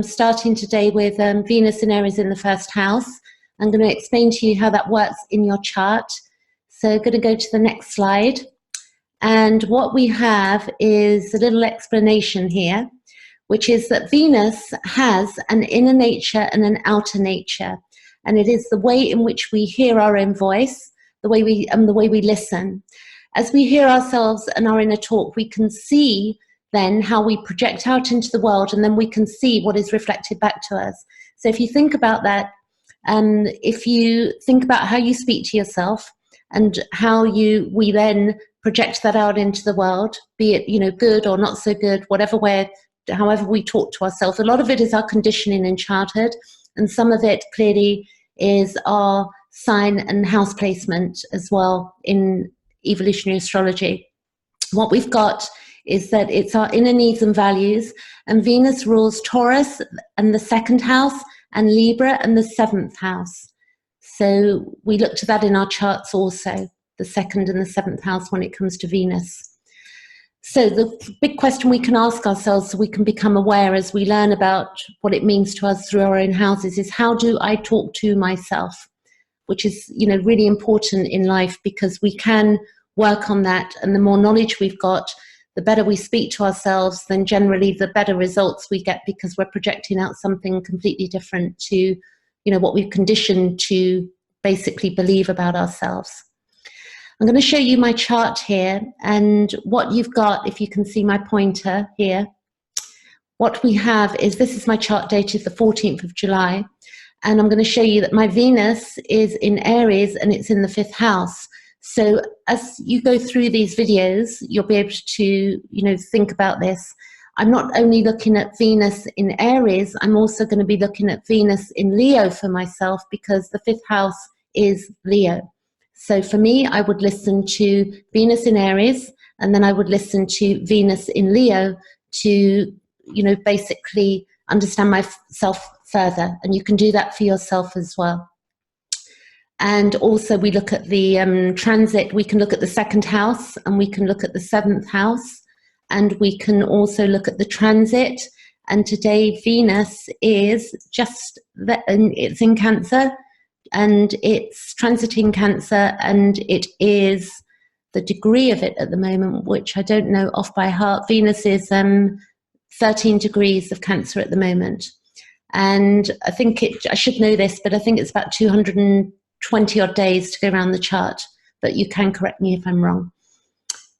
I'm starting today with Venus and Aries in the first house. I'm going to explain to you how that works in your chart. So I'm going to go to the next slide. And what we have is a little explanation here, which is that Venus has an inner nature and an outer nature. And it is the way in which we hear our own voice, the way we listen. As we hear ourselves and our inner talk, we can see then how we project out into the world, and then we can see what is reflected back to us. So if you think about that, if you think about how you speak to yourself and how we then project that out into the world, be it good or not so good, however we talk to ourselves, a lot of it is our conditioning in childhood, and some of it clearly is our sign and house placement as well in evolutionary astrology. What we've got is that it's our inner needs and values, and Venus rules Taurus and the second house, and Libra and the seventh house. So we look to that in our charts also, the second and the seventh house when it comes to Venus. So the big question we can ask ourselves so we can become aware as we learn about what it means to us through our own houses is, how do I talk to myself? Which is really important in life, because we can work on that, and the more knowledge we've got, the better we speak to ourselves, then generally the better results we get, because we're projecting out something completely different to what we've conditioned to basically believe about ourselves. I'm going to show you my chart here, and what you've got, if you can see my pointer here, what we have is, this is my chart dated the 14th of July, and I'm going to show you that my Venus is in Aries and it's in the 5th house. So as you go through these videos, you'll be able to, think about this. I'm not only looking at Venus in Aries, I'm also going to be looking at Venus in Leo for myself, because the 5th house is Leo. So for me, I would listen to Venus in Aries, and then I would listen to Venus in Leo to, basically understand myself further. And you can do that for yourself as well. And also we look at the transit. We can look at the second house, and we can look at the 7th house, and we can also look at the transit. And today Venus is it's in Cancer, and it's transiting Cancer, and it is the degree of it at the moment, which I don't know off by heart. Venus is 13 degrees of Cancer at the moment. And I think I should know this, but I think it's about 220 odd days to go around the chart, but you can correct me if I'm wrong.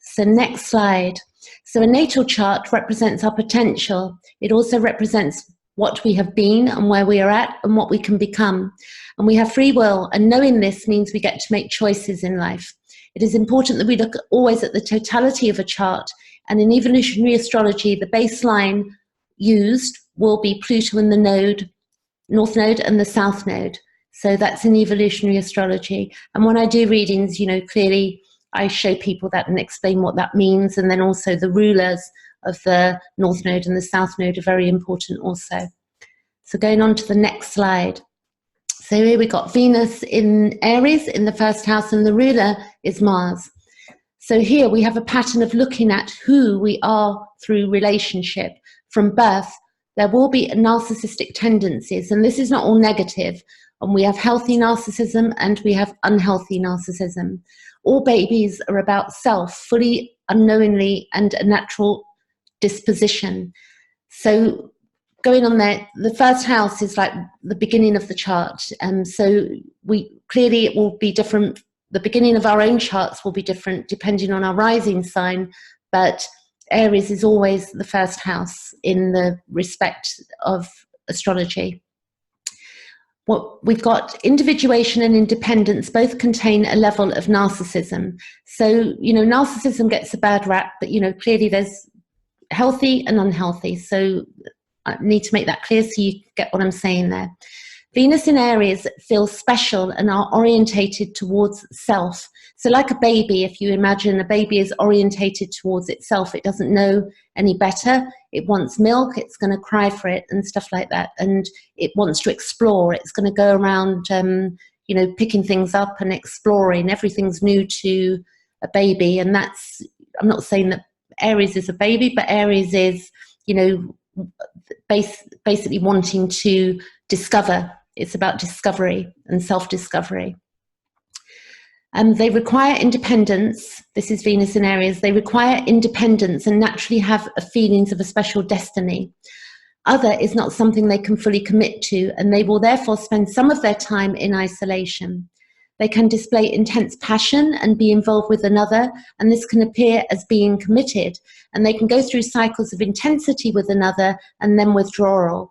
So next slide. So a natal chart represents our potential. It also represents what we have been and where we are at and what we can become. And we have free will, and knowing this means we get to make choices in life. It is important that we look always at the totality of a chart, and in evolutionary astrology, the baseline used will be Pluto and the node, North Node and the South Node. So that's in evolutionary astrology. And when I do readings, clearly I show people that and explain what that means. And then also the rulers of the North Node and the South Node are very important also. So going on to the next slide. So here we got Venus in Aries in the 1st house, and the ruler is Mars. So here we have a pattern of looking at who we are through relationship. From birth, there will be narcissistic tendencies, and this is not all negative. And we have healthy narcissism and we have unhealthy narcissism. All babies are about self, fully, unknowingly, and a natural disposition. So going on there, the 1st house is like the beginning of the chart. So clearly it will be different. The beginning of our own charts will be different depending on our rising sign, but Aries is always the 1st house in the respect of astrology. What we've got, individuation and independence both contain a level of narcissism. So, narcissism gets a bad rap, but, clearly there's healthy and unhealthy. So I need to make that clear so you get what I'm saying there. Venus in Aries feels special and are orientated towards self. So like a baby, if you imagine a baby is orientated towards itself, it doesn't know any better. It wants milk, it's going to cry for it and stuff like that. And it wants to explore. It's going to go around, picking things up and exploring. Everything's new to a baby. And I'm not saying that Aries is a baby, but Aries is, basically wanting to discover. It's about discovery and self-discovery. They require independence. This is Venus in Aries. They require independence and naturally have feelings of a special destiny. Other is not something they can fully commit to, and they will therefore spend some of their time in isolation. They can display intense passion and be involved with another, and this can appear as being committed, and they can go through cycles of intensity with another and then withdrawal.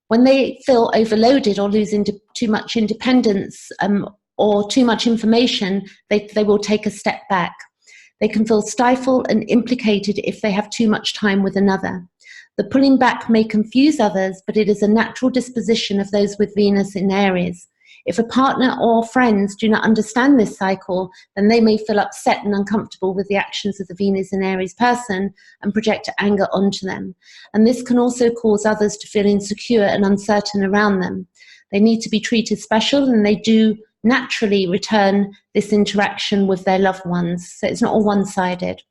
When they feel overloaded or lose too much independence or too much information, they will take a step back. They can feel stifled and implicated if they have too much time with another. The pulling back may confuse others, but it is a natural disposition of those with Venus in Aries. If a partner or friends do not understand this cycle, then they may feel upset and uncomfortable with the actions of the Venus in Aries person and project anger onto them. And this can also cause others to feel insecure and uncertain around them. They need to be treated special, and they do naturally return this interaction with their loved ones. So it's not all one-sided.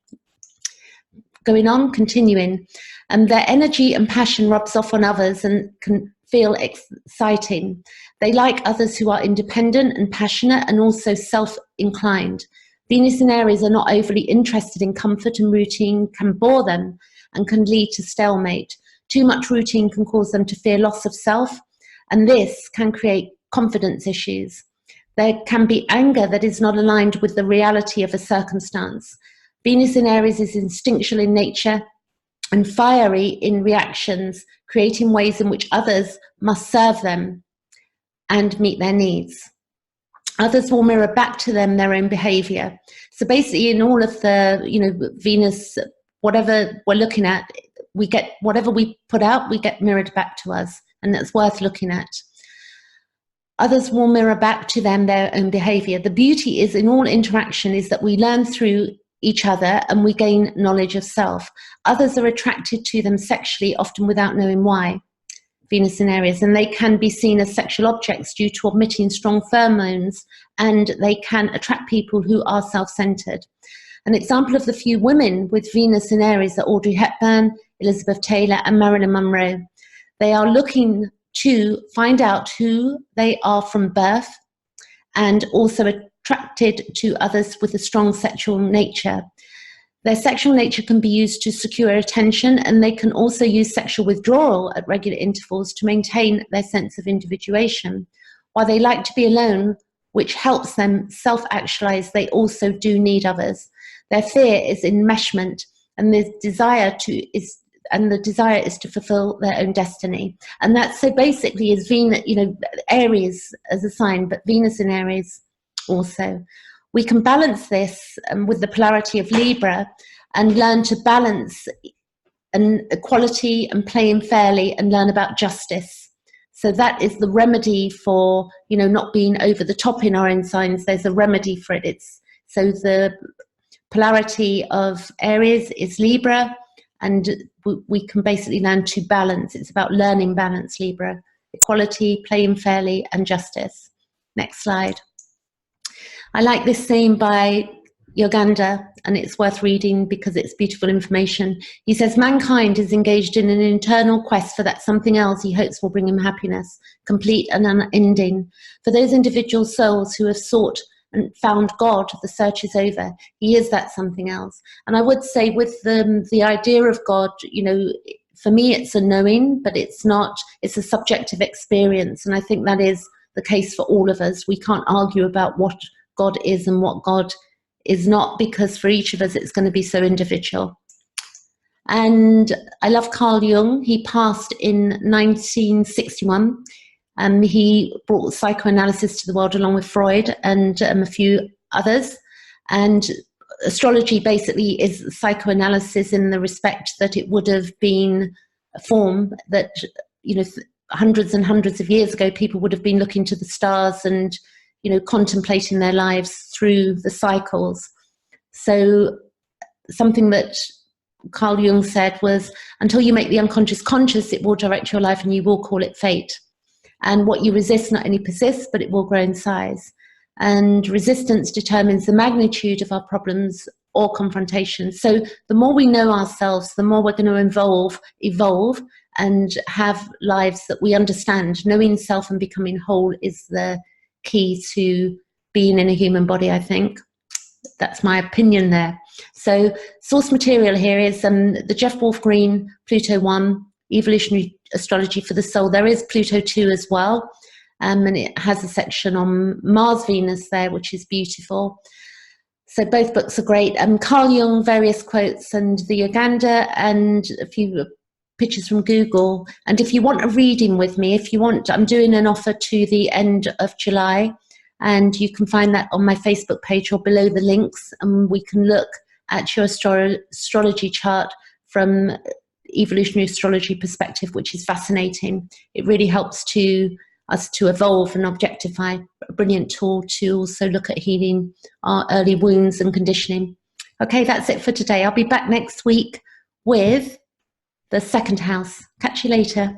Going on, continuing. Their energy and passion rubs off on others and can feel exciting. They like others who are independent and passionate and also self-inclined. Venus in Aries are not overly interested in comfort, and routine can bore them and can lead to stalemate. Too much routine can cause them to fear loss of self, and this can create confidence issues. There can be anger that is not aligned with the reality of a circumstance. Venus in Aries is instinctual in nature and fiery in reactions, creating ways in which others must serve them and meet their needs. Others will mirror back to them their own behavior. So basically in all of the, Venus, whatever we're looking at, we get whatever we put out, we get mirrored back to us, and that's worth looking at. Others will mirror back to them their own behavior. The beauty is in all interaction is that we learn through each other and we gain knowledge of self. Others are attracted to them sexually, often without knowing why. Venus in Aries, and they can be seen as sexual objects due to emitting strong pheromones, and they can attract people who are self-centered. An example of the few women with Venus in Aries are Audrey Hepburn, Elizabeth Taylor, and Marilyn Monroe. They are looking to find out who they are from birth, and also attracted to others with a strong sexual nature. Their sexual nature can be used to secure attention, and they can also use sexual withdrawal at regular intervals to maintain their sense of individuation. While they like to be alone, which helps them self-actualize, they also do need others. Their fear is enmeshment, and the desire is to fulfill their own destiny. And that's so basically is Venus, Aries as a sign, but Venus in Aries also. We can balance this with the polarity of Libra and learn to balance equality and playing fairly and learn about justice. So that is the remedy for, not being over the top in our own signs. There's a remedy for it. So the polarity of Aries is Libra, and we can basically learn to balance. It's about learning balance, Libra. Equality, playing fairly, and justice. Next slide. I like this saying by Yoganda, and it's worth reading because it's beautiful information. He says, mankind is engaged in an internal quest for that something else he hopes will bring him happiness, complete and unending. For those individual souls who have sought and found God, the search is over. He is that something else. And I would say with the idea of God, for me it's a knowing, but it's a subjective experience. And I think that is the case for all of us. We can't argue about what God is and what God is not, because for each of us it's going to be so individual. And I love Carl Jung. He passed in 1961. He brought psychoanalysis to the world along with Freud and a few others. And astrology basically is psychoanalysis in the respect that it would have been a form that, hundreds and hundreds of years ago, people would have been looking to the stars and contemplating their lives through the cycles. So something that Carl Jung said was, until you make the unconscious conscious, it will direct your life and you will call it fate. And what you resist not only persists, but it will grow in size. And resistance determines the magnitude of our problems or confrontation. So the more we know ourselves, the more we're going to evolve and have lives that we understand. Knowing self and becoming whole is the key to being in a human body, I think. That's my opinion there. So source material here is the Jeff Wolf Green Pluto 1 Evolutionary Astrology for the Soul. There is Pluto 2 as well, and it has a section on Mars Venus there, which is beautiful. So both books are great. Carl Jung, various quotes, and the Uganda, and a few pictures from Google. And if you want a reading with me, I'm doing an offer to the end of July, and you can find that on my Facebook page or below the links, and we can look at your astrology chart from evolutionary astrology perspective, which is fascinating. It really helps us to evolve and objectify. A brilliant tool to also look at healing our early wounds and conditioning. Okay, that's it for today. I'll be back next week with the second house. Catch you later.